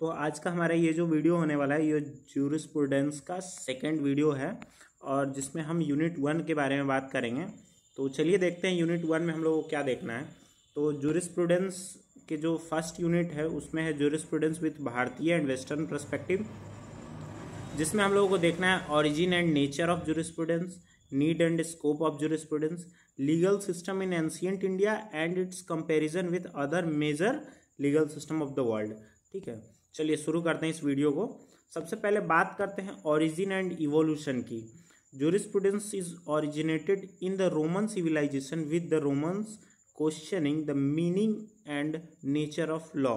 तो आज का हमारा ये जो वीडियो होने वाला है ये ज्यूरिस्प्रूडेंस का सेकंड वीडियो है और जिसमें हम यूनिट 1 के बारे में बात करेंगे। तो चलिए देखते हैं यूनिट 1 में हम लोगों को क्या देखना है। तो ज्यूरिस्प्रूडेंस के जो फर्स्ट यूनिट है उसमें है jurisprudence with Bharatiya and western perspective, जिसमें हम लोगों को देखना है origin and nature of jurisprudence, need and scope of jurisprudence, legal system in ancient India and its comparison with other major legal system of the world. ठीक है, चलिए शुरू करते हैं इस वीडियो को। सबसे पहले बात करते हैं ऑरिजिन एंड इवोल्यूशन की। Jurisprudence is originated in the Roman civilisation with the Romans questioning the meaning and nature of law.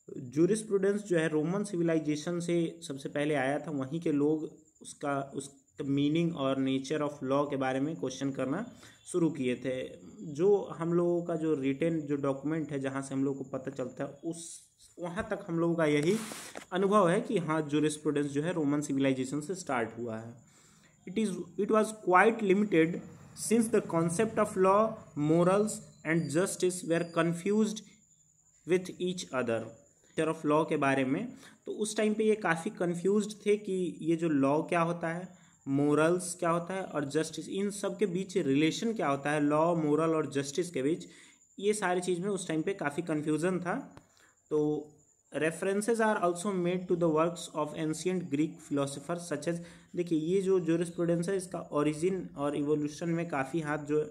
Jurisprudence जो है रोमन सिविलाइजेशन से सबसे पहले आया था, वहीं के लोग उसका मीनिंग और नेचर ऑफ लॉ के बारे में क्वेश्चन करना शुरू किए थे। जो हम लोगों का जो रिटेन जो डॉक्यूमेंट है जहाँ से हम लोग को पता चलता है उस वहाँ तक हम लोगों का यही अनुभव है कि हाँ ज्यूरिस्प्रूडेंस जो है रोमन सिविलाइजेशन से स्टार्ट हुआ है। It was quite limited since the concept of law, morals and justice were confused with each other. Nature of law के बारे में तो उस टाइम पे ये काफ़ी कन्फ्यूज्ड थे कि ये जो लॉ क्या होता है, मोरल्स क्या होता है और जस्टिस, इन सब के बीच रिलेशन क्या होता है, लॉ, मोरल और जस्टिस के बीच, ये सारी चीज़ में उस टाइम पे काफ़ी कन्फ्यूज़न था। तो references are also made to the works of ancient Greek philosopher such as, देखिए ये जो ज्यूरिस्प्रूडेंस है इसका ओरिजिन और इवोल्यूशन में काफ़ी हाथ जो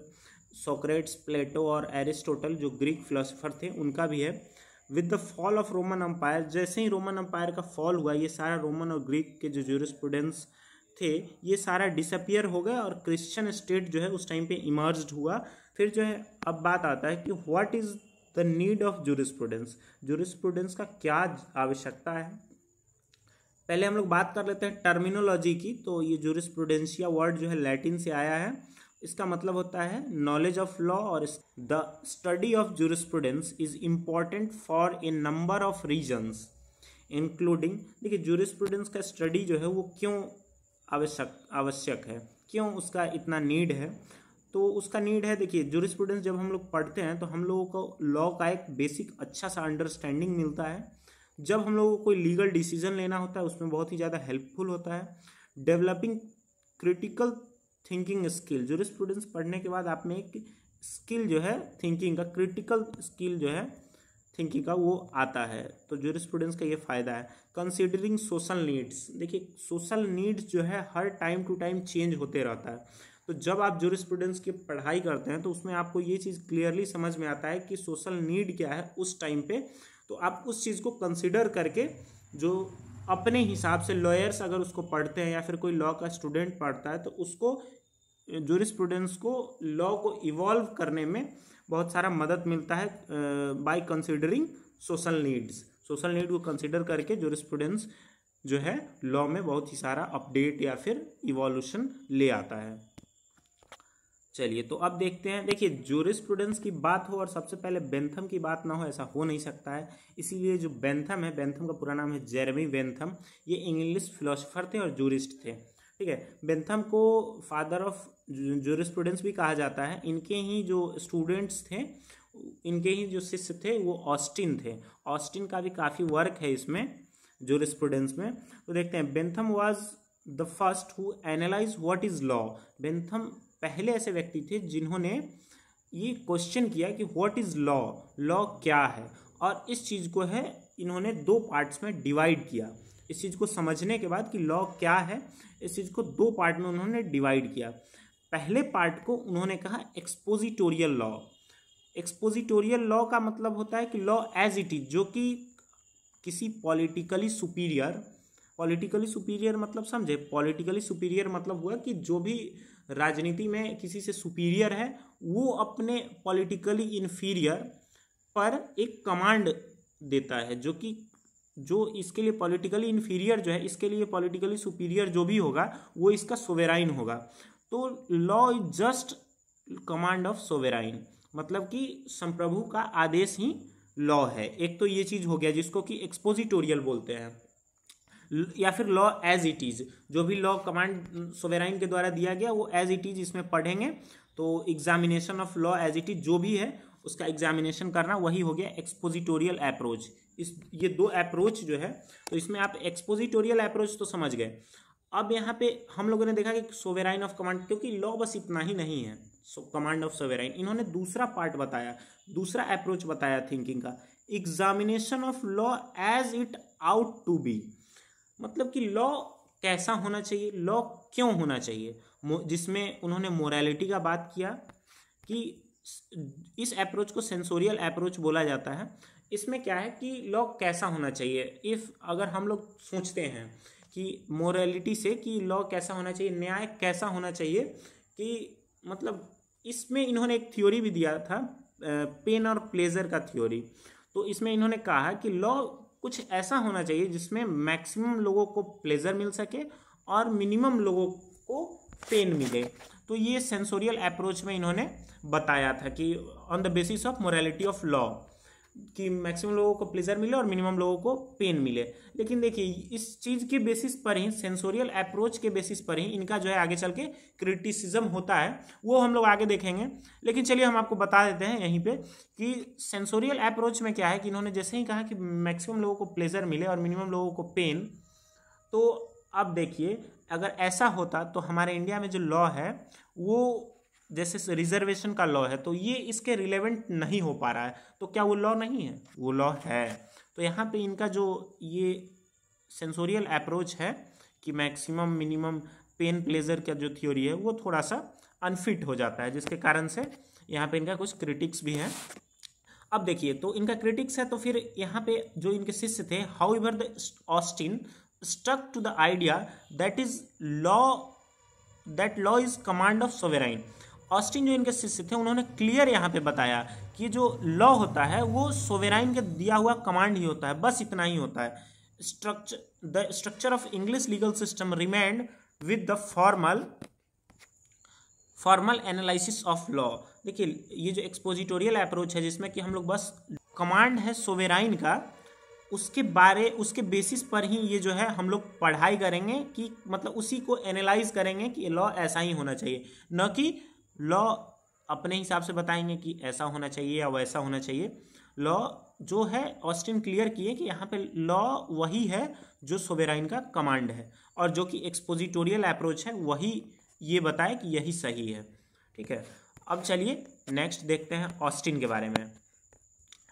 सोक्रेट्स, प्लेटो और एरिस्टोटल जो ग्रीक फिलोसोफर थे उनका भी है। With the fall of Roman empire, जैसे ही रोमन अम्पायर का फॉल हुआ ये सारा रोमन और ग्रीक के जो ज्यूरिस्प्रूडेंस थे ये सारा डिसअपियर हो गया और क्रिश्चियन स्टेट जो है उस टाइम पे इमर्ज्ड हुआ। फिर जो है अब बात आता है कि what is the need of jurisprudence, jurisprudence का क्या आवश्यकता है। पहले हम लोग बात कर लेते हैं टर्मिनोलॉजी की। तो ये ज्यूरिस्प्रूडेंशिया वर्ड जो है लैटिन से आया है, इसका मतलब होता है नॉलेज ऑफ लॉ और the study of jurisprudence is important for a number of reasons including, देखिए ज्यूरिस्प्रूडेंस का स्टडी जो है वो क्यों आवश्यक है, क्यों उसका इतना नीड है। तो उसका नीड है, देखिए ज्यूरिस्प्रूडेंस जब हम लोग पढ़ते हैं तो हम लोगों को लॉ का एक बेसिक अच्छा सा अंडरस्टैंडिंग मिलता है। जब हम लोगों को कोई लीगल डिसीजन लेना होता है उसमें बहुत ही ज़्यादा हेल्पफुल होता है। Developing critical thinking skill, jurisprudence पढ़ने के बाद आप में एक स्किल जो है थिंकिंग का, क्रिटिकल स्किल जो है थिंकिंग का वो आता है। तो ज्यूरिस्प्रूडेंस का ये फ़ायदा है। कंसीडरिंग सोशल नीड्स, देखिए सोशल नीड्स जो है हर टाइम टू टाइम चेंज होते रहता है। तो जब आप ज्यूरिस्प्रूडेंस की पढ़ाई करते हैं तो उसमें आपको ये चीज़ क्लियरली समझ में आता है कि सोशल नीड क्या है उस टाइम पे। तो आप उस चीज़ को कंसिडर करके जो अपने हिसाब से लॉयर्स अगर उसको पढ़ते हैं या फिर कोई लॉ का स्टूडेंट पढ़ता है तो उसको ज्यूरिस्प्रूडेंस को, लॉ को इवॉल्व करने में बहुत सारा मदद मिलता है by considering social needs. Social need को कंसिडर करके ज्यूरिस्प्रूडेंस जो है लॉ में बहुत ही सारा अपडेट या फिर इवोल्यूशन ले आता है। चलिए तो अब देखते हैं, देखिए ज्यूरिस्प्रूडेंस की बात हो और सबसे पहले बेंथम की बात ना हो ऐसा हो नहीं सकता है। इसीलिए जो बेंथम है, बेंथम का पूरा नाम है जेरेमी बेंथम, ये इंग्लिश फिलोसोफर थे और जूरिस्ट थे। ठीक है, बेंथम को फादर ऑफ ज्यूरिस्प्रूडेंस भी कहा जाता है। इनके ही जो स्टूडेंट्स थे, इनके ही जो शिष्य थे वो ऑस्टिन थे। ऑस्टिन का भी काफ़ी वर्क है इसमें ज्यूरिस्प्रूडेंस में। तो देखते हैं, Bentham was the first who analyse what is law. Bentham पहले ऐसे व्यक्ति थे जिन्होंने ये क्वेश्चन किया कि व्हाट इज लॉ, लॉ क्या है, और इस चीज़ को है इन्होंने दो पार्ट्स में डिवाइड किया। इस चीज़ को समझने के बाद कि लॉ क्या है, इस चीज़ को दो पार्ट में उन्होंने डिवाइड किया। पहले पार्ट को उन्होंने कहा एक्सपोजिटोरियल लॉ। एक्सपोजिटोरियल लॉ का मतलब होता है कि लॉ एज इट इज, जो कि किसी पॉलिटिकली सुपीरियर मतलब समझे, पॉलिटिकली सुपीरियर मतलब हुआ कि जो भी राजनीति में किसी से सुपीरियर है वो अपने पॉलिटिकली इन्फीरियर पर एक कमांड देता है, जो इसके लिए पॉलिटिकली इन्फीरियर जो है, इसके लिए पॉलिटिकली सुपीरियर जो भी होगा वो इसका सोवेराइन होगा। तो law is just command of sovereign, मतलब कि संप्रभु का आदेश ही लॉ है। एक तो ये चीज़ हो गया जिसको कि एक्सपोजिटोरियल बोलते हैं, या फिर लॉ एज इट इज़, जो भी लॉ कमांड सोवेराइन के द्वारा दिया गया वो एज इट इज़ इसमें पढ़ेंगे। तो examination of law as it is जो भी है उसका एग्जामिनेशन करना, वही हो गया एक्सपोजिटोरियल अप्रोच। ये दो अप्रोच जो है, तो इसमें आप एक्सपोजिटोरियल अप्रोच तो समझ गए। अब यहाँ पे हम लोगों ने देखा कि सोवेराइन ऑफ कमांड, क्योंकि लॉ बस इतना ही नहीं है कमांड ऑफ सोवेराइन, इन्होंने दूसरा पार्ट बताया, दूसरा अप्रोच बताया थिंकिंग का, examination of law as it ought to be. मतलब कि लॉ कैसा होना चाहिए, लॉ क्यों होना चाहिए, जिसमें उन्होंने मोरालिटी का बात किया कि इस अप्रोच को सेंसोरियल अप्रोच बोला जाता है। इसमें क्या है कि लॉ कैसा होना चाहिए, इफ़ अगर हम लोग सोचते हैं कि मोरालिटी से कि लॉ कैसा होना चाहिए, न्याय कैसा होना चाहिए, कि मतलब इसमें इन्होंने एक थ्योरी भी दिया था, पेन और प्लेजर का थ्योरी। तो इसमें इन्होंने कहा कि लॉ कुछ ऐसा होना चाहिए जिसमें मैक्सिमम लोगों को प्लेजर मिल सके और मिनिमम लोगों को पेन मिले। तो ये सेंसोरियल अप्रोच में इन्होंने बताया था कि on the basis of morality of law, कि मैक्सिमम लोगों को प्लेजर मिले और मिनिमम लोगों को पेन मिले। लेकिन देखिए इस चीज़ के बेसिस पर ही, सेंसोरियल अप्रोच के बेसिस पर ही इनका जो है आगे चल के क्रिटिसिज्म होता है, वो हम लोग आगे देखेंगे। लेकिन चलिए हम आपको बता देते हैं यहीं पे कि सेंसोरियल अप्रोच में क्या है कि इन्होंने जैसे ही कहा कि मैक्सिमम लोगों को प्लेजर मिले और मिनिमम लोगों को पेन, तो अब देखिए अगर ऐसा होता तो हमारे इंडिया में जो लॉ है वो जैसे रिजर्वेशन का लॉ है, तो ये इसके रिलेवेंट नहीं हो पा रहा है। तो क्या वो लॉ नहीं है? वो लॉ है। तो यहाँ पे इनका जो ये सेंसोरियल अप्रोच है कि मैक्सिमम मिनिमम पेन प्लेजर का जो थ्योरी है वो थोड़ा सा अनफिट हो जाता है, जिसके कारण से यहाँ पे इनका कुछ क्रिटिक्स भी हैं। अब देखिए तो इनका क्रिटिक्स है, तो फिर यहाँ पे जो इनके शिष्य थे, however the Austin stuck to the idea that law is command of sovereign. Austin जो इनके शिष्य थे उन्होंने क्लियर यहाँ पे बताया कि जो लॉ होता है वो सोवेराइन के दिया हुआ कमांड ही होता है, बस इतना ही होता है। The structure of English legal system remained with the formal analysis of law. देखिए ये जो एक्सपोजिटोरियल अप्रोच है जिसमें कि हम लोग बस कमांड है सोवेराइन का, उसके बेसिस पर ही ये जो है हम लोग पढ़ाई करेंगे कि मतलब उसी को एनालाइज करेंगे कि लॉ ऐसा ही होना चाहिए, न कि लॉ अपने हिसाब से बताएंगे कि ऐसा होना चाहिए या वैसा होना चाहिए। लॉ जो है ऑस्टिन क्लियर किए कि यहाँ पे लॉ वही है जो सोवेराइन का कमांड है, और जो कि एक्सपोजिटोरियल अप्रोच है वही ये बताए कि यही सही है। ठीक है, अब चलिए नेक्स्ट देखते हैं ऑस्टिन के बारे में।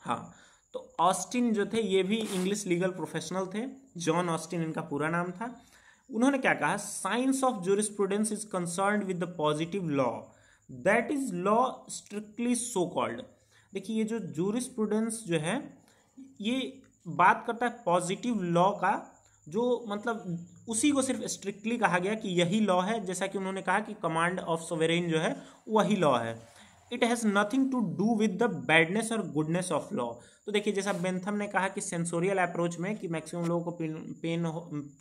हाँ, तो ऑस्टिन जो थे ये भी इंग्लिश लीगल प्रोफेशनल थे, जॉन ऑस्टिन इनका पूरा नाम था। उन्होंने क्या कहा, science of jurisprudence is concerned with the positive law that is law strictly so called. देखिए ये जो जूरिस्प्रूडेंस जो है ये बात करता है पॉजिटिव लॉ का, जो मतलब उसी को सिर्फ स्ट्रिक्टली कहा गया कि यही लॉ है, जैसा कि उन्होंने कहा कि कमांड ऑफ सोवेरेन जो है वही लॉ है। It has nothing to do with the badness और गुडनेस ऑफ लॉ। तो देखिए जैसा बेंथम ने कहा कि सेंसोरियल अप्रोच में कि मैक्सिमम लोगों को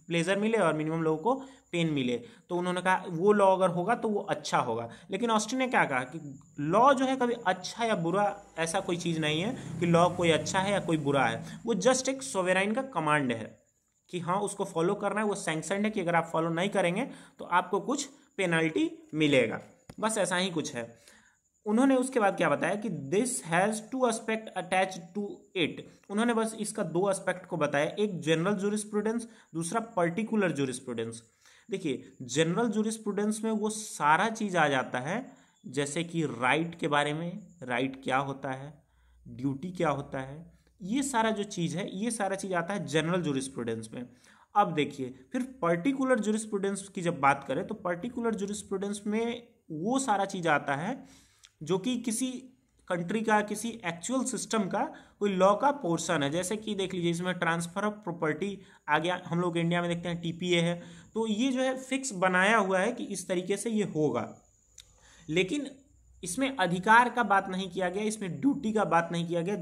प्लेजर मिले और मिनिमम लोगों को पेन मिले, तो उन्होंने कहा वो लॉ अगर होगा तो वो अच्छा होगा। लेकिन ऑस्टिन ने क्या कहा कि लॉ जो है कभी अच्छा या बुरा ऐसा कोई चीज़ नहीं है कि लॉ कोई अच्छा है या कोई बुरा है, वो जस्ट एक सोवेराइन का कमांड है कि हाँ उसको फॉलो करना है, वो सैंक्शनड है कि अगर आप फॉलो नहीं करेंगे तो आपको कुछ पेनल्टी मिलेगा, बस ऐसा ही कुछ है। उन्होंने उसके बाद क्या बताया कि this has two aspect attach to it. उन्होंने बस इसका दो एस्पेक्ट को बताया, एक जनरल जूरिस्प्रूडेंस, दूसरा पर्टिकुलर जूरिस्प्रूडेंस। देखिए जनरल जूरिस्प्रूडेंस में वो सारा चीज़ आ जाता है, जैसे कि राइट के बारे में, राइट क्या होता है, ड्यूटी क्या होता है, ये सारा जो चीज़ है ये सारा चीज़ आता है जनरल जूरिस्प्रूडेंस में। अब देखिए फिर पर्टिकुलर जूरिस्प्रूडेंस की जब बात करें तो पर्टिकुलर जूरिस्प्रूडेंस में वो सारा चीज़ आता है जो कि किसी कंट्री का, किसी एक्चुअल सिस्टम का कोई लॉ का पोर्शन है। जैसे कि देख लीजिए इसमें ट्रांसफ़र ऑफ प्रॉपर्टी आ गया, हम लोग इंडिया में देखते हैं टीपीए है, तो ये जो है फिक्स बनाया हुआ है कि इस तरीके से ये होगा। लेकिन इसमें अधिकार का बात नहीं किया गया, इसमें ड्यूटी का बात नहीं किया गया।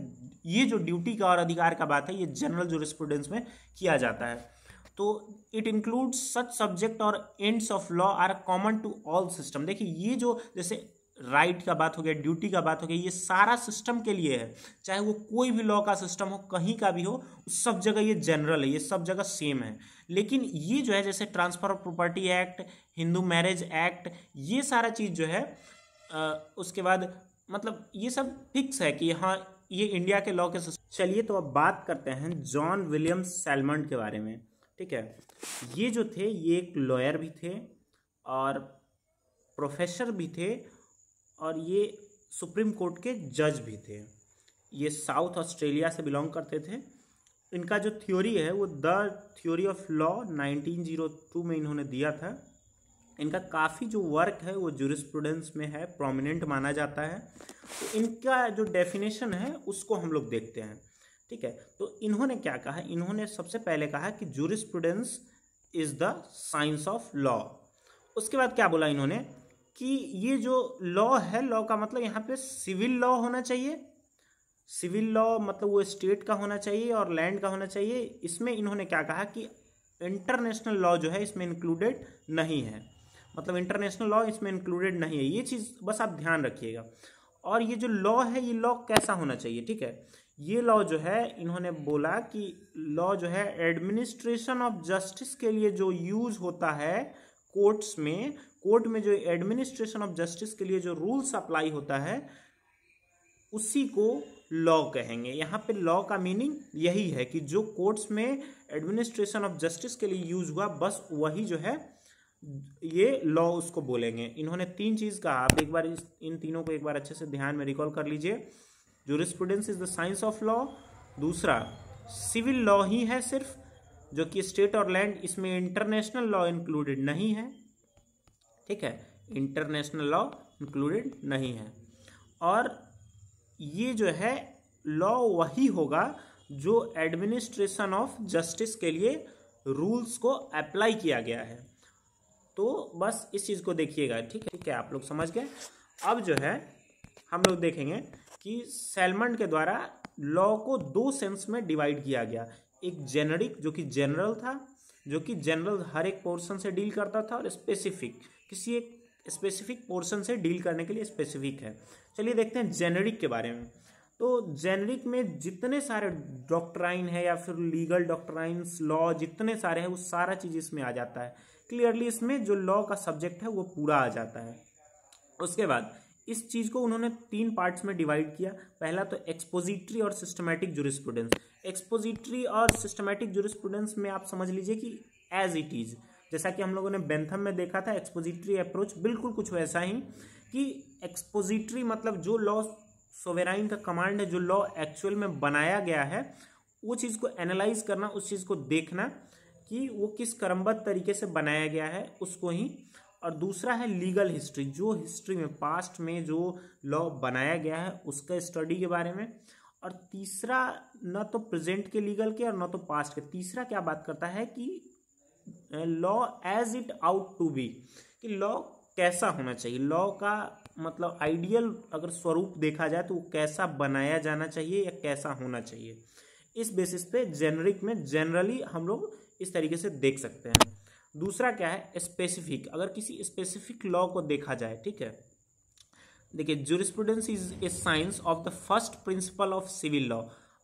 ये जो ड्यूटी का और अधिकार का बात है ये जनरल जूरिस्प्रूडेंस में किया जाता है। तो इट इंक्लूड्स सच सब्जेक्ट और ends of law are common to all system. देखिए ये जो जैसे राइट का बात हो गया, ड्यूटी का बात हो गया, ये सारा सिस्टम के लिए है, चाहे वो कोई भी लॉ का सिस्टम हो, कहीं का भी हो, सब जगह ये जनरल है, ये सब जगह सेम है। लेकिन ये जो है जैसे transfer of property act, Hindu marriage act, ये सारा चीज़ जो है उसके बाद मतलब ये सब फिक्स है कि हाँ ये इंडिया के लॉ के चलिए तो अब बात करते हैं जॉन विलियम्स सैलमंड के बारे में। ठीक है, ये जो थे ये एक लॉयर भी थे और प्रोफेसर भी थे और ये सुप्रीम कोर्ट के जज भी थे। ये साउथ ऑस्ट्रेलिया से बिलोंग करते थे। इनका जो थ्योरी है वो द थ्योरी ऑफ लॉ 1902 में इन्होंने दिया था। इनका काफ़ी जो वर्क है वो जूरिस्प्रूडेंस में है, प्रोमिनेंट माना जाता है। तो इनका जो डेफिनेशन है उसको हम लोग देखते हैं। ठीक है, तो इन्होंने क्या कहा, इन्होंने सबसे पहले कहा कि jurisprudence is the science of law. उसके बाद क्या बोला इन्होंने कि ये जो लॉ है, लॉ का मतलब यहाँ पे सिविल लॉ होना चाहिए। सिविल लॉ मतलब वो स्टेट का होना चाहिए और लैंड का होना चाहिए। इसमें इन्होंने क्या कहा कि इंटरनेशनल लॉ जो है इसमें इंक्लूडेड नहीं है, मतलब इंटरनेशनल लॉ इसमें इंक्लूडेड नहीं है। ये चीज़ बस आप ध्यान रखिएगा। और ये जो लॉ है ये लॉ कैसा होना चाहिए, ठीक है, ये लॉ जो है इन्होंने बोला कि लॉ जो है एडमिनिस्ट्रेशन ऑफ जस्टिस के लिए जो यूज होता है कोर्ट्स में, कोर्ट में जो एडमिनिस्ट्रेशन ऑफ जस्टिस के लिए जो रूल्स अप्लाई होता है उसी को लॉ कहेंगे। यहाँ पे लॉ का मीनिंग यही है कि जो कोर्ट्स में एडमिनिस्ट्रेशन ऑफ जस्टिस के लिए यूज हुआ बस वही जो है ये लॉ उसको बोलेंगे। इन्होंने तीन चीज़ कहा, आप एक बार इन तीनों को एक बार अच्छे से ध्यान में रिकॉल कर लीजिए। Jurisprudence is the science of law, दूसरा सिविल लॉ ही है सिर्फ, जो कि स्टेट और लैंड, इसमें इंटरनेशनल लॉ इंक्लूडेड नहीं है। ठीक है, इंटरनेशनल लॉ इंक्लूडेड नहीं है। और ये जो है लॉ वही होगा जो एडमिनिस्ट्रेशन ऑफ जस्टिस के लिए रूल्स को अप्लाई किया गया है। तो बस इस चीज़ को देखिएगा। ठीक है, आप लोग समझ गए। अब जो है हम लोग देखेंगे कि सैलमंड के द्वारा लॉ को दो सेंस में डिवाइड किया गया। एक जेनरिक जो कि जनरल था, जो कि जनरल हर एक पोर्शन से डील करता था, और स्पेसिफिक किसी एक स्पेसिफिक पोर्शन से डील करने के लिए स्पेसिफिक है। चलिए देखते हैं जेनरिक के बारे में। तो जेनरिक में जितने सारे डॉक्ट्राइन है या फिर लीगल डॉक्ट्राइन्स, लॉ जितने सारे हैं वो सारा चीज़ इसमें आ जाता है। क्लियरली इसमें जो लॉ का सब्जेक्ट है वो पूरा आ जाता है। उसके बाद इस चीज़ को उन्होंने तीन पार्ट्स में डिवाइड किया। पहला तो एक्सपोजिटरी और सिस्टमैटिक जूरिस्प्रूडेंस। एक्सपोजिटरी और सिस्टमैटिक जूरिस्प्रूडेंस में आप समझ लीजिए कि एज इट इज़, जैसा कि हम लोगों ने बेंथम में देखा था, एक्सपोजिटरी अप्रोच बिल्कुल कुछ वैसा ही कि एक्सपोजिटरी मतलब जो लॉ सोवेराइन का कमांड है, जो लॉ एक्चुअल में बनाया गया है वो चीज़ को एनालाइज करना, उस चीज़ को देखना कि वो किस क्रमबद्ध तरीके से बनाया गया है उसको ही। और दूसरा है लीगल हिस्ट्री, जो हिस्ट्री में पास्ट में जो लॉ बनाया गया है उसका स्टडी के बारे में। और तीसरा न तो प्रेजेंट के लीगल के और न तो पास्ट के। तीसरा क्या बात करता है कि law as it ought to be, कि लॉ कैसा होना चाहिए, लॉ का मतलब आइडियल अगर स्वरूप देखा जाए तो वो कैसा बनाया जाना चाहिए या कैसा होना चाहिए। इस बेसिस पे जेनरिक में जनरली हम लोग इस तरीके से देख सकते हैं। दूसरा क्या है स्पेसिफिक, अगर किसी स्पेसिफिक लॉ को देखा जाए। ठीक है, देखिए jurisprudence is a science of the first principle of civil law.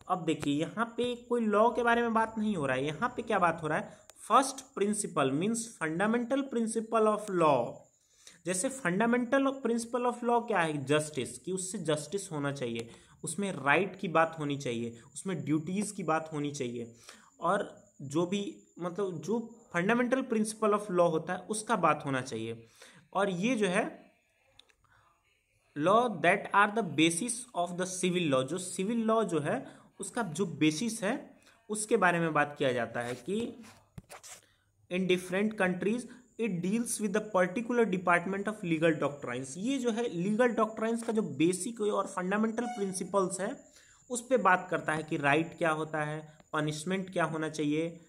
अब देखिए यहाँ पे कोई लॉ के बारे में बात नहीं हो रहा है, यहाँ पे क्या बात हो रहा है, first principle means fundamental principle of law. जैसे फंडामेंटल प्रिंसिपल ऑफ लॉ क्या है, जस्टिस, कि उससे जस्टिस होना चाहिए, उसमें राइट की बात होनी चाहिए, उसमें ड्यूटीज़ की बात होनी चाहिए, और जो भी मतलब जो फंडामेंटल प्रिंसिपल ऑफ लॉ होता है उसका बात होना चाहिए। और ये जो है law that are the basis of the civil law, जो सिविल लॉ जो है उसका जो बेसिस है उसके बारे में बात किया जाता है कि in different countries it deals with the particular department of legal doctrines. ये जो है लीगल डॉक्ट्राइन्स का जो बेसिक और फंडामेंटल प्रिंसिपल्स है उस पर बात करता है कि राइट क्या होता है, पनिशमेंट क्या होना चाहिए,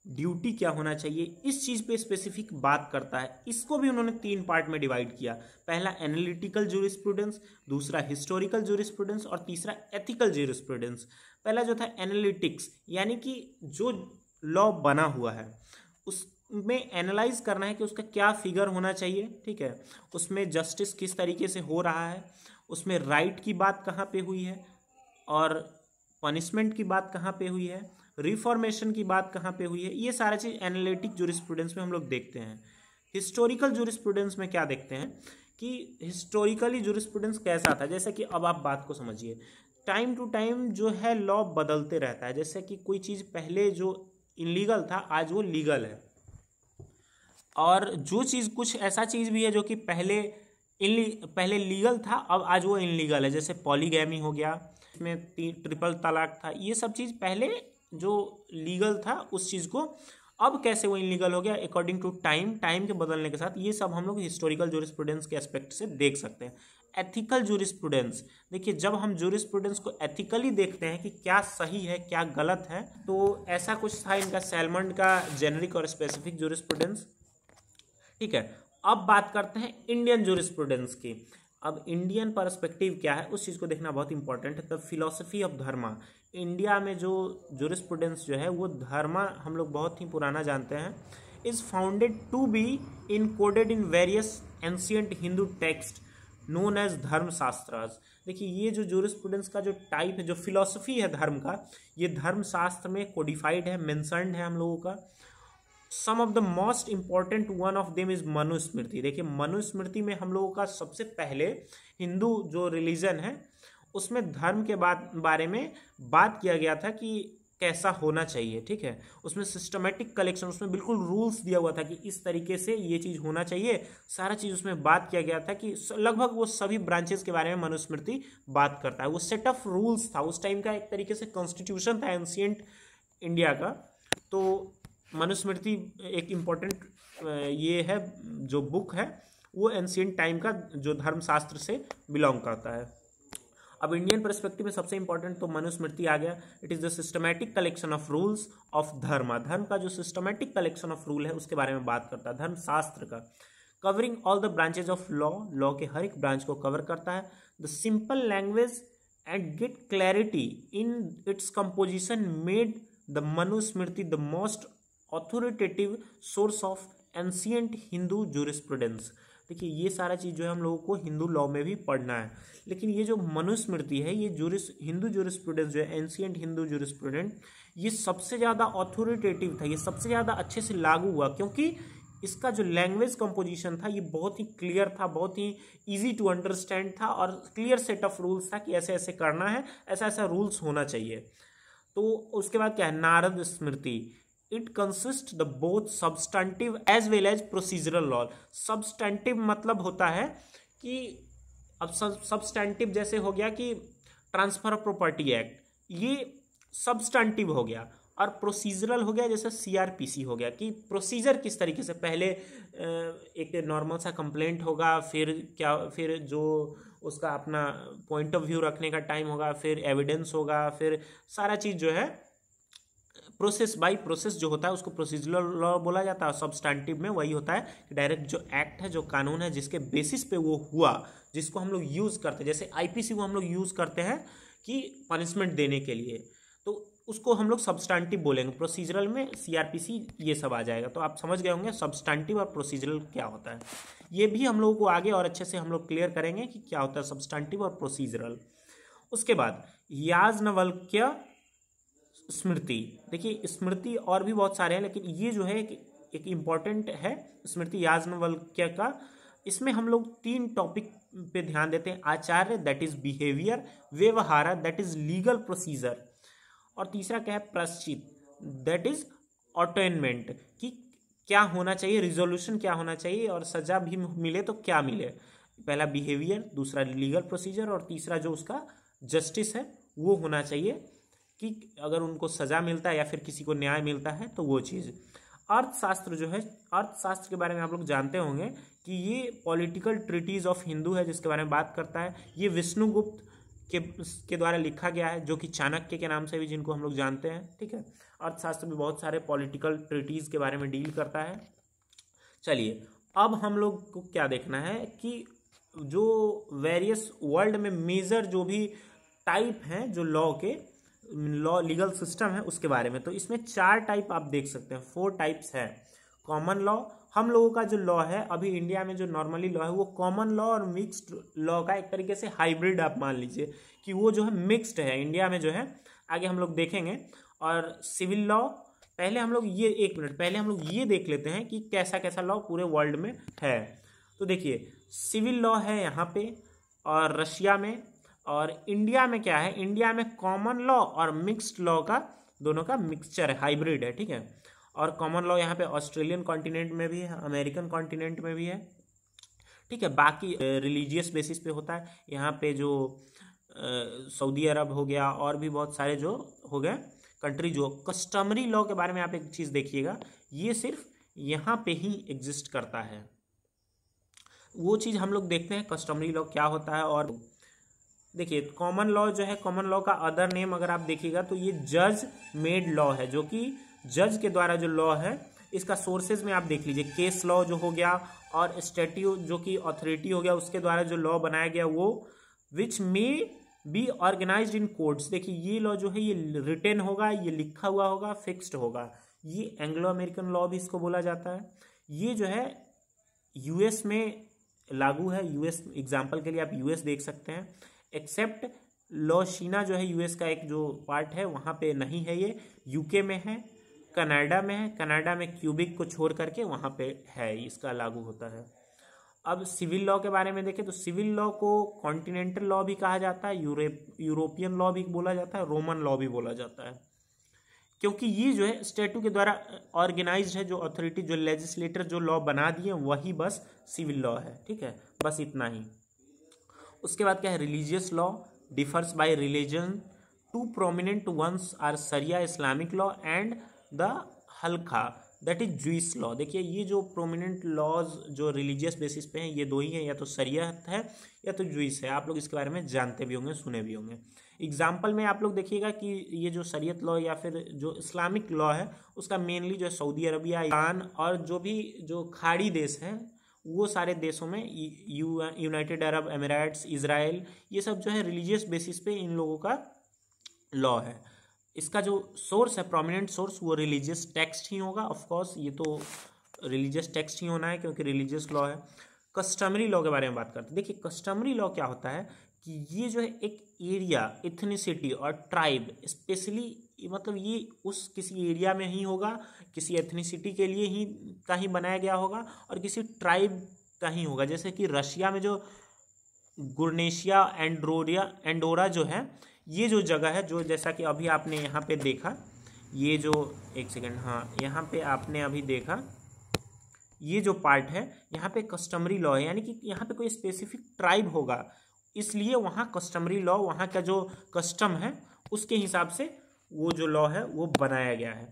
ड्यूटी क्या होना चाहिए, इस चीज़ पे स्पेसिफिक बात करता है। इसको भी उन्होंने तीन पार्ट में डिवाइड किया। पहला एनालिटिकल जूरिस्प्रूडेंस, दूसरा हिस्टोरिकल जूरिस्प्रूडेंस और तीसरा एथिकल जूरिस्प्रूडेंस। पहला जो था एनालिटिक्स, यानी कि जो लॉ बना हुआ है उसमें एनालाइज करना है कि उसका क्या फिगर होना चाहिए। ठीक है, उसमें जस्टिस किस तरीके से हो रहा है, उसमें राइट की बात कहाँ पे हुई है और पनिशमेंट की बात कहाँ पे हुई है, रिफॉर्मेशन की बात कहाँ पे हुई है। ये सारा चीज़ एनालिटिक जूरिस्प्रूडेंस में हम लोग देखते हैं। हिस्टोरिकल जूरिस्प्रूडेंस में क्या देखते हैं कि हिस्टोरिकली जूरिस्प्रूडेंस कैसा था। जैसे कि अब आप बात को समझिए, टाइम टू टाइम जो है लॉ बदलते रहता है। जैसे कि कोई चीज़ पहले जो इनलीगल था आज वो लीगल है, और जो चीज़ कुछ ऐसा चीज़ भी है जो कि पहले लीगल था अब आज वो इनलीगल है। जैसे पॉलीगैमी हो गया, इसमें ट्रिपल तलाक था, ये सब चीज़ पहले जो लीगल था उस चीज़ को अब कैसे वो इनलीगल हो गया अकॉर्डिंग टू टाइम के बदलने के साथ। ये सब हम लोग हिस्टोरिकल ज्यूरिस्प्रूडेंस के एस्पेक्ट से देख सकते हैं। एथिकल ज्यूरिस्प्रूडेंस, देखिए जब हम ज्यूरिस्प्रूडेंस को एथिकली देखते हैं कि क्या सही है क्या गलत है, तो ऐसा कुछ था इनका सैलमंड का जेनरिक और स्पेसिफिक ज्यूरिस्प्रूडेंस। ठीक है, अब बात करते हैं इंडियन ज्यूरिस्प्रूडेंस की। अब इंडियन पर्सपेक्टिव क्या है उस चीज़ को देखना बहुत इंपॉर्टेंट है। The philosophy of Dharma, India में जो ज्यूरिस्प्रूडेंस जो है वो धर्मा हम लोग बहुत ही पुराना जानते हैं। Is founded to be encoded in various ancient Hindu texts known as Dharmashastras. देखिए ये जो ज्यूरिस्प्रूडेंस का जो टाइप है, जो फिलॉसफी है धर्म का, ये धर्मशास्त्र में कोडिफाइड है, मेंशन्ड है हम लोगों का। Some of the most important one of them is Manusmriti. देखिए मनुस्मृति में हम लोगों का सबसे पहले हिंदू जो रिलीजन है उसमें धर्म के बारे में बात किया गया था कि कैसा होना चाहिए। ठीक है, उसमें सिस्टमेटिक कलेक्शन, उसमें बिल्कुल रूल्स दिया हुआ था कि इस तरीके से ये चीज़ होना चाहिए, सारा चीज़ उसमें बात किया गया था कि लगभग वो सभी ब्रांचेस के बारे में मनुस्मृति बात करता है। वो सेट ऑफ रूल्स था उस टाइम का, एक तरीके से कॉन्स्टिट्यूशन था एंशियंट इंडिया का। तो मनुस्मृति एक इम्पॉर्टेंट ये है जो बुक है वो एंशियंट टाइम का जो धर्मशास्त्र से बिलोंग करता है। अब इंडियन पर्सपेक्टिव में सबसे इंपॉर्टेंट तो मनुस्मृति आ गया। It is the systematic collection of rules of dharma, धर्म का जो सिस्टमैटिक कलेक्शन ऑफ रूल है उसके बारे में बात करता है धर्मशास्त्र का। Covering all the branches of law, law के हर एक ब्रांच को कवर करता है। The simple language and get clarity in its composition made the Manusmriti the most authoritative source of ancient Hindu jurisprudence. देखिए ये सारा चीज़ जो है हम लोगों को हिंदू लॉ में भी पढ़ना है, लेकिन ये जो मनुस्मृति है ये हिंदू ज्यूरिस्प्रूडेंस जो है एंशियंट हिंदू ज्यूरिस्प्रूडेंस, ये सबसे ज़्यादा ऑथोरिटेटिव था, ये सबसे ज़्यादा अच्छे से लागू हुआ क्योंकि इसका जो लैंग्वेज कंपोजिशन था ये बहुत ही क्लियर था, बहुत ही इजी टू अंडरस्टैंड था और क्लियर सेट ऑफ रूल्स था कि ऐसे ऐसे करना है, ऐसा ऐसा रूल्स होना चाहिए। तो उसके बाद क्या है, Narad Smriti. It consist the both substantive as well as procedural law. Substantive मतलब होता है कि अब सब्सटेंटिव जैसे हो गया कि ट्रांसफर ऑफ प्रॉपर्टी एक्ट, ये सब्सटेंटिव हो गया, और प्रोसीजरल हो गया जैसे सीआरपीसी हो गया कि प्रोसीजर किस तरीके से, पहले एक नॉर्मल सा कंप्लेंट होगा, फिर जो उसका अपना पॉइंट ऑफ व्यू रखने का टाइम होगा, फिर एविडेंस होगा, फिर सारा चीज़ जो है प्रोसेस बाय प्रोसेस जो होता है उसको प्रोसीजरल लॉ बोला जाता है। सब्सटेंटिव में वही होता है कि डायरेक्ट जो एक्ट है, जो कानून है, जिसके बेसिस पे वो हुआ, जिसको हम लोग यूज़ करते हैं, जैसे आईपीसी को हम लोग यूज़ करते हैं कि पनिशमेंट देने के लिए, तो उसको हम लोग सब्सटेंटिव बोलेंगे। प्रोसीजरल में सीआरपीसी ये सब आ जाएगा। तो आप समझ गए होंगे सब्सटेंटिव और प्रोसीजरल क्या होता है। ये भी हम लोगों को आगे और अच्छे से हम लोग क्लियर करेंगे कि क्या होता है सब्सटेंटिव और प्रोसीजरल। उसके बाद याज्ञवल्क्य स्मृति। देखिए स्मृति और भी बहुत सारे हैं, लेकिन ये जो है एक इम्पॉर्टेंट है स्मृति याज्ञवल्क्य का। इसमें हम लोग 3 टॉपिक पे ध्यान देते हैं, आचार्य दैट इज बिहेवियर, व्यवहार दैट इज लीगल प्रोसीजर, और तीसरा क्या है, प्रायश्चित दैट इज अटेनमेंट, कि क्या होना चाहिए, रिजोल्यूशन क्या होना चाहिए, और सजा भी मिले तो क्या मिले। पहला बिहेवियर, दूसरा लीगल प्रोसीजर, और तीसरा जो उसका जस्टिस है वो होना चाहिए कि अगर उनको सजा मिलता है या फिर किसी को न्याय मिलता है तो वो चीज़। अर्थशास्त्र जो है, अर्थशास्त्र के बारे में आप लोग जानते होंगे कि ये पॉलिटिकल ट्रीटीज ऑफ हिंदू है जिसके बारे में बात करता है। ये विष्णुगुप्त के द्वारा लिखा गया है, जो कि चाणक्य के नाम से भी जिनको हम लोग जानते हैं। ठीक है, अर्थशास्त्र में बहुत सारे पॉलिटिकल ट्रीटीज के बारे में डील करता है। चलिए अब हम लोग को क्या देखना है कि जो वेरियस वर्ल्ड में मेजर जो भी टाइप हैं जो लॉ लीगल सिस्टम है उसके बारे में। तो इसमें 4 टाइप आप देख सकते हैं, 4 टाइप्स है। कॉमन लॉ, हम लोगों का जो लॉ है अभी इंडिया में जो नॉर्मली लॉ है वो कॉमन लॉ और मिक्स्ड लॉ का एक तरीके से हाइब्रिड आप मान लीजिए कि वो जो है मिक्स्ड है इंडिया में जो है, आगे हम लोग देखेंगे। और सिविल लॉ, पहले हम लोग ये 1 मिनट पहले हम लोग ये देख लेते हैं कि कैसा कैसा लॉ पूरे वर्ल्ड में है। तो देखिए सिविल लॉ है यहाँ पे और रशिया में, और इंडिया में क्या है, इंडिया में कॉमन लॉ और मिक्स्ड लॉ का दोनों का मिक्सचर है, हाइब्रिड है, ठीक है। और कॉमन लॉ यहाँ पे ऑस्ट्रेलियन कॉन्टिनेंट में भी है, अमेरिकन कॉन्टिनेंट में भी है, ठीक है। बाकी रिलीजियस बेसिस पे होता है, यहाँ पे जो सऊदी अरब हो गया और भी बहुत सारे जो हो गए कंट्री। जो कस्टमरी लॉ के बारे में आप एक चीज़ देखिएगा, ये सिर्फ यहाँ पे ही एग्जिस्ट करता है। वो चीज़ हम लोग देखते हैं कस्टमरी लॉ क्या होता है। और देखिए कॉमन लॉ जो है, कॉमन लॉ का अदर नेम अगर आप देखिएगा तो ये जज मेड लॉ है, जो कि जज के द्वारा जो लॉ है, इसका सोर्सेज में आप देख लीजिए, केस लॉ जो हो गया और स्टैट्यू जो कि अथॉरिटी हो गया, उसके द्वारा जो लॉ बनाया गया वो which may be organised in courts. देखिए ये लॉ जो है ये रिटेन होगा, ये लिखा हुआ होगा, फिक्स्ड होगा। ये एंग्लो अमेरिकन लॉ भी इसको बोला जाता है। ये जो है यूएस में लागू है। यूएस एग्जाम्पल के लिए आप यूएस देख सकते हैं, एक्सेप्ट लॉशीना जो है यूएस का एक जो पार्ट है वहाँ पे नहीं है, ये यूके में है, कनाडा में है। कनाडा में क्यूबिक को छोड़ करके वहाँ पे है, इसका लागू होता है। अब सिविल लॉ के बारे में देखें तो सिविल लॉ को कॉन्टिनेंटल लॉ भी कहा जाता है, यूरोपियन लॉ भी बोला जाता है, रोमन लॉ भी बोला जाता है, क्योंकि ये जो है स्टेटू के द्वारा ऑर्गेनाइज्ड है। जो अथॉरिटी, जो लेजिस्लेटर जो लॉ बना दिए वही बस सिविल लॉ है, ठीक है, बस इतना ही। उसके बाद क्या है, religious law differs by religion. Two prominent ones are sharia Islamic law and the halakha that is Jewish law. देखिए ये जो प्रोमिनेंट लॉज जो रिलीजियस बेसिस पे हैं ये दो ही हैं, या तो सरिया है या तो जूइश है। आप लोग इसके बारे में जानते भी होंगे, सुने भी होंगे। एग्जाम्पल में आप लोग देखिएगा कि ये जो शरीयत लॉ या फिर जो इस्लामिक लॉ है उसका मेनली जो है सऊदी अरबिया, ईरान और जो भी जो खाड़ी देश हैं वो सारे देशों में, यूनाइटेड अरब एमिरेट्स, इजराइल, ये सब जो है रिलीजियस बेसिस पे इन लोगों का लॉ है। इसका जो सोर्स है, प्रोमिनेंट सोर्स, वो रिलीजियस टेक्स्ट ही होगा। ऑफ कोर्स ये तो रिलीजियस टेक्स्ट ही होना है क्योंकि रिलीजियस लॉ है। कस्टमरी लॉ के बारे में बात करते हैं। देखिए कस्टमरी लॉ क्या होता है कि ये जो है एक एरिया, एथनिसिटी और ट्राइब, स्पेशली मतलब ये उस किसी एरिया में ही होगा, किसी एथनिसिटी के लिए ही का ही बनाया गया होगा और किसी ट्राइब का ही होगा। जैसे कि रशिया में जो गुर्नेशिया एंडोरा जो है, ये जो जगह है, जो जैसा कि अभी आपने यहाँ पे देखा, ये जो एक सेकेंड, हाँ यहाँ पे आपने अभी देखा ये जो पार्ट है, यहाँ पे कस्टमरी लॉ है, यानी कि यहाँ पे कोई स्पेसिफिक ट्राइब होगा, इसलिए वहाँ कस्टमरी लॉ, वहाँ का जो कस्टम है उसके हिसाब से वो जो लॉ है वो बनाया गया है।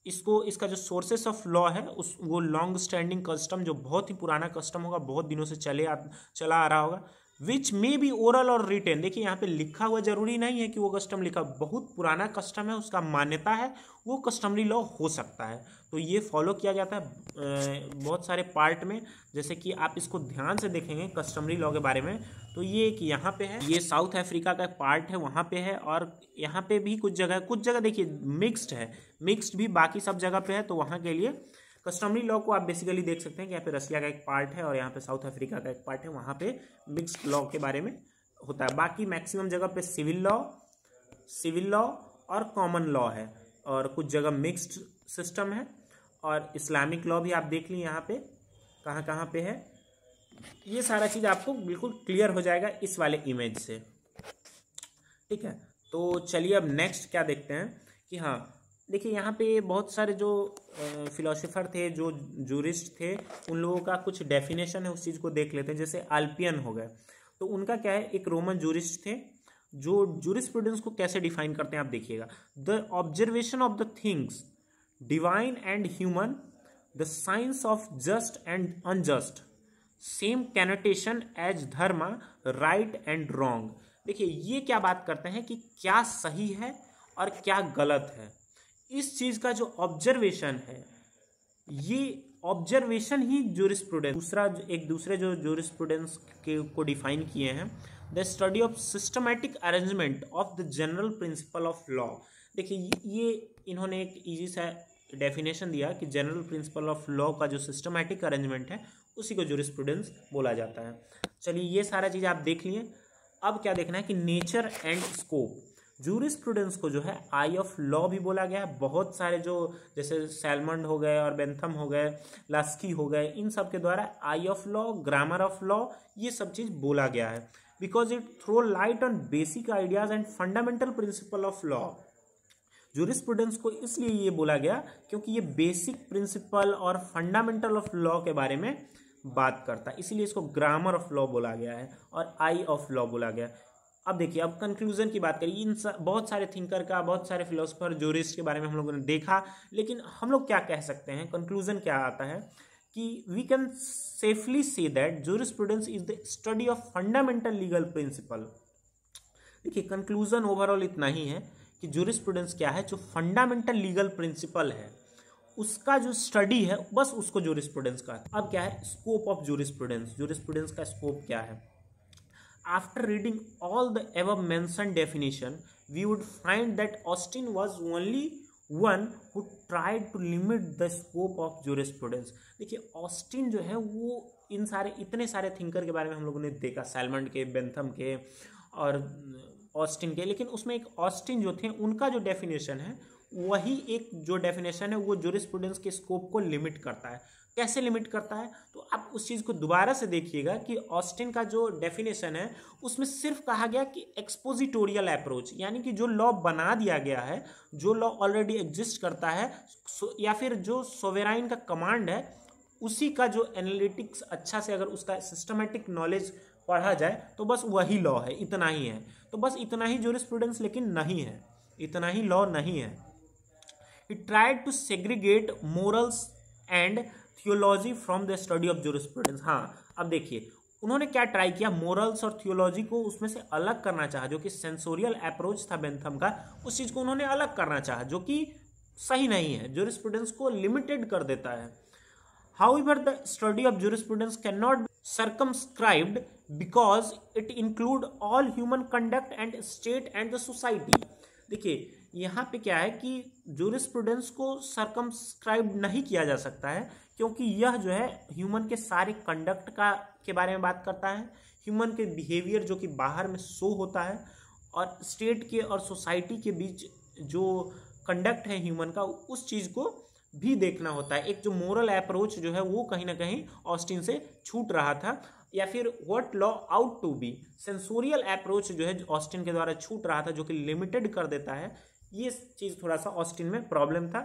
इसका जो सोर्सेस ऑफ लॉ है वो लॉन्ग स्टैंडिंग कस्टम, जो बहुत ही पुराना कस्टम होगा, बहुत दिनों से चला आ रहा होगा, विच मे बी ओरल और रिटेन। देखिए यहाँ पे लिखा हुआ जरूरी नहीं है कि वो कस्टम लिखा, बहुत पुराना कस्टम है, उसका मान्यता है, वो कस्टमरी लॉ हो सकता है। तो ये फॉलो किया जाता है बहुत सारे पार्ट में। जैसे कि आप इसको ध्यान से देखेंगे कस्टमरी लॉ के बारे में, तो ये एक यहाँ पे है, ये साउथ अफ्रीका का पार्ट है, वहाँ पे है, और यहाँ पे भी कुछ जगह देखिए मिक्स्ड है, मिक्स्ड भी बाकी सब जगह पे है। तो वहाँ के लिए कस्टमरी लॉ को आप बेसिकली देख सकते हैं कि यहाँ पे रसिया का एक पार्ट है और यहाँ पे साउथ अफ्रीका का एक पार्ट है, वहाँ पे मिक्स्ड लॉ के बारे में होता है। बाकी मैक्सिमम जगह पे सिविल लॉ और कॉमन लॉ है, और कुछ जगह मिक्स्ड सिस्टम है। और इस्लामिक लॉ भी आप देख लीजिए यहाँ पे कहाँ कहाँ पे है। ये सारा चीज़ आपको बिल्कुल क्लियर हो जाएगा इस वाले इमेज से, ठीक है। तो चलिए अब नेक्स्ट क्या देखते हैं कि हाँ देखिए यहाँ पे बहुत सारे जो फिलोसोफर थे, जो जूरिस्ट थे, उन लोगों का कुछ डेफिनेशन है, उस चीज़ को देख लेते हैं। जैसे अल्पियन हो गए, तो उनका क्या है, एक रोमन जूरिस्ट थे जो जूरिस्प्रूडेंस को कैसे डिफाइन करते हैं आप देखिएगा। The observation of the things divine and human, the science of just and unjust, same connotation as dharma, right and wrong. देखिए ये क्या बात करते हैं कि क्या सही है और क्या गलत है। इस चीज का जो ऑब्जर्वेशन है, ये ऑब्जर्वेशन ही जूरिस्प्रूडेंस, दूसरे जो जूरिस्प्रूडेंस को डिफाइन किए हैं, the study of systematic arrangement of the general principle of law. देखिए ये इन्होंने एक इजी सा डेफिनेशन दिया कि जनरल प्रिंसिपल ऑफ लॉ का जो सिस्टमैटिक अरेंजमेंट है उसी को जूरिस्प्रूडेंस बोला जाता है। चलिए ये सारा चीज़ आप देख लिए। अब क्या देखना है कि नेचर एंड स्कोप। जूरिस्प्रूडेंस को जो है आई ऑफ लॉ भी बोला गया है। बहुत सारे जो जैसे सैलमंड हो गए और बेंथम हो गए, लास्की हो गए, इन सब के द्वारा eye of law, grammar of law, ये सब चीज़ बोला गया है। Because it throw light on basic ideas and fundamental principle of law. Jurisprudence को इसलिए ये बोला गया क्योंकि ये बेसिक प्रिंसिपल और फंडामेंटल ऑफ लॉ के बारे में बात करता है, इसीलिए इसको ग्रामर ऑफ लॉ बोला गया है और आई ऑफ लॉ बोला गया है। अब देखिए, अब कंक्लूजन की बात करिए। बहुत सारे थिंकर का, बहुत सारे फिलोसफर, जूरिस्ट के बारे में हम लोगों ने देखा, लेकिन हम लोग क्या कह सकते हैं, कंक्लूजन क्या आता है कि we can safely say that jurisprudence is the study of fundamental legal principle. देखिए, कंक्लूजन ओवरऑल इतना ही है कि जूरिस्प्रूडेंस क्या है, जो फंडामेंटल लीगल प्रिंसिपल है उसका जो स्टडी है, बस उसको जूरिस्प्रूडेंस का है। अब क्या है स्कोप ऑफ जूरिस्प्रूडेंस, जूरिस्प्रूडेंस का स्कोप क्या है। After reading all the above mentioned definition we would find that Austin was only one who tried to limit the scope of jurisprudence. देखिए, ऑस्टिन जो है वो इतने सारे थिंकर के बारे में हम लोगों ने देखा, सैलमंड के, बेंथम के और ऑस्टिन के, लेकिन उसमें एक ऑस्टिन जो थे उनका जो डेफिनेशन है वही एक जो डेफिनेशन है वो जूरिस्प्रूडेंस के स्कोप को लिमिट करता है। कैसे लिमिट करता है, तो आप उस चीज़ को दोबारा से देखिएगा कि ऑस्टिन का जो डेफिनेशन है उसमें सिर्फ कहा गया कि एक्सपोजिटोरियल अप्रोच, यानी कि जो लॉ बना दिया गया है, जो लॉ ऑलरेडी एग्जिस्ट करता है, या फिर जो सोवेराइन का कमांड है उसी का जो एनालिटिक्स अच्छा से अगर उसका सिस्टमेटिक नॉलेज पढ़ा जाए तो बस वही लॉ है, इतना ही है। तो बस इतना ही जूरिस्प्रूडेंस लेकिन नहीं है, इतना ही लॉ नहीं है। He tried to segregate morals and theology from the study of jurisprudence। हाँ, अब देखिए उन्होंने क्या ट्राई किया, मोरल्स और थियोलॉजी को उसमें से अलग करना चाहा, जो कि सेंसोरियल अप्रोच था बेंथम का, उस चीज़ को उन्होंने अलग करना चाहा, जो कि सही नहीं है, jurisprudence को लिमिटेड कर देता है। However, the study of jurisprudence cannot be circumscribed because it include all human conduct and state and the society। देखिए, यहाँ पे क्या है कि जूरिस्प्रूडेंस को सर्कमस्क्राइब नहीं किया जा सकता है, क्योंकि यह जो है ह्यूमन के सारे कंडक्ट के बारे में बात करता है, ह्यूमन के बिहेवियर जो कि बाहर में शो होता है, और स्टेट के और सोसाइटी के बीच जो कंडक्ट है ह्यूमन का, उस चीज़ को भी देखना होता है। एक जो मोरल अप्रोच जो है वो कहीं ना कहीं ऑस्टिन से छूट रहा था, या फिर what law ought to be, censorial approach जो है ऑस्टिन के द्वारा छूट रहा था, जो कि लिमिटेड कर देता है। ये चीज़ थोड़ा सा ऑस्टिन में प्रॉब्लम था।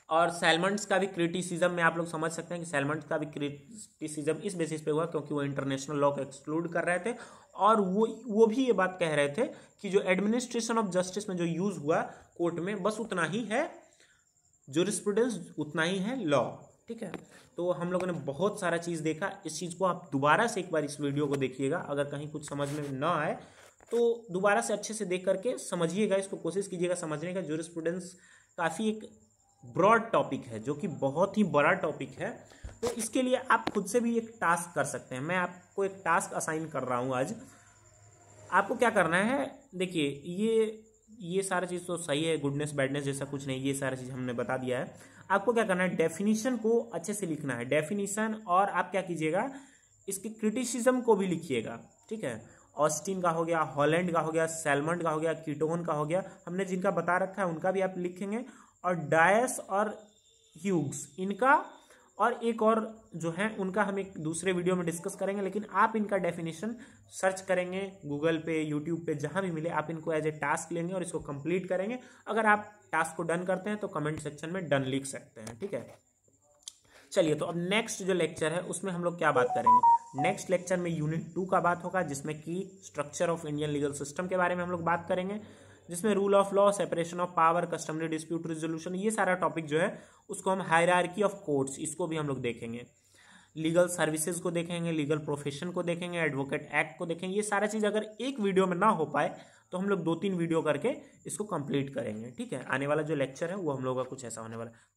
और सैलमंड्स का भी क्रिटिसिज्म में आप लोग समझ सकते हैं कि सैलमंड्स का भी क्रिटिसिज्म इस बेसिस पे हुआ क्योंकि वो इंटरनेशनल लॉ को एक्सक्लूड कर रहे थे, और वो भी ये बात कह रहे थे कि जो एडमिनिस्ट्रेशन ऑफ जस्टिस में जो यूज़ हुआ कोर्ट में, बस उतना ही है जूरिस्प्रूडेंस, उतना ही है लॉ। ठीक है, तो हम लोगों ने बहुत सारा चीज़ देखा। इस चीज़ को आप दोबारा से एक बार इस वीडियो को देखिएगा, अगर कहीं कुछ समझ में ना आए तो दोबारा से अच्छे से देख करके समझिएगा, इसको कोशिश कीजिएगा समझने का। जूरिस्प्रूडेंस काफ़ी एक ब्रॉड टॉपिक है, जो कि बहुत ही बड़ा टॉपिक है, तो इसके लिए आप खुद से भी एक टास्क कर सकते हैं। मैं आपको एक टास्क असाइन कर रहा हूँ आज। आपको क्या करना है, देखिए ये सारा चीज़ तो सही है, गुडनेस बैडनेस जैसा कुछ नहीं, ये सारा चीज़ हमने बता दिया है। आपको क्या करना है, डेफिनीशन को अच्छे से लिखना है, डेफिनीशन, और आप क्या कीजिएगा, इसके क्रिटिसिज्म को भी लिखिएगा। ठीक है, ऑस्टिन का हो गया, हॉलैंड का हो गया, सैलमंड का हो गया, कीटोन का हो गया, हमने जिनका बता रखा है उनका भी आप लिखेंगे, और डायस और ह्यूग्स इनका, और एक और जो है उनका हम एक दूसरे वीडियो में डिस्कस करेंगे। लेकिन आप इनका डेफिनेशन सर्च करेंगे गूगल पे, यूट्यूब पे, जहाँ भी मिले, आप इनको एज ए टास्क लेंगे और इसको कंप्लीट करेंगे। अगर आप टास्क को डन करते हैं तो कमेंट सेक्शन में डन लिख सकते हैं। ठीक है, चलिए, तो अब नेक्स्ट जो लेक्चर है उसमें हम लोग क्या बात करेंगे। नेक्स्ट लेक्चर में यूनिट 2 का बात होगा, जिसमें कि structure of Indian legal system के बारे में हम लोग बात करेंगे, जिसमें rule of law, separation of power, customary dispute resolution, ये सारा टॉपिक जो है उसको हम हायरार्की ऑफ कोर्ट्स, इसको भी हम लोग देखेंगे। लीगल सर्विसेज को देखेंगे, लीगल प्रोफेशन को देखेंगे, एडवोकेट एक्ट को देखेंगे। ये सारा चीज़ अगर एक वीडियो में ना हो पाए तो हम लोग 2-3 वीडियो करके इसको कंप्लीट करेंगे। ठीक है, आने वाला जो लेक्चर है वो हम लोग का कुछ ऐसा होने वाला है।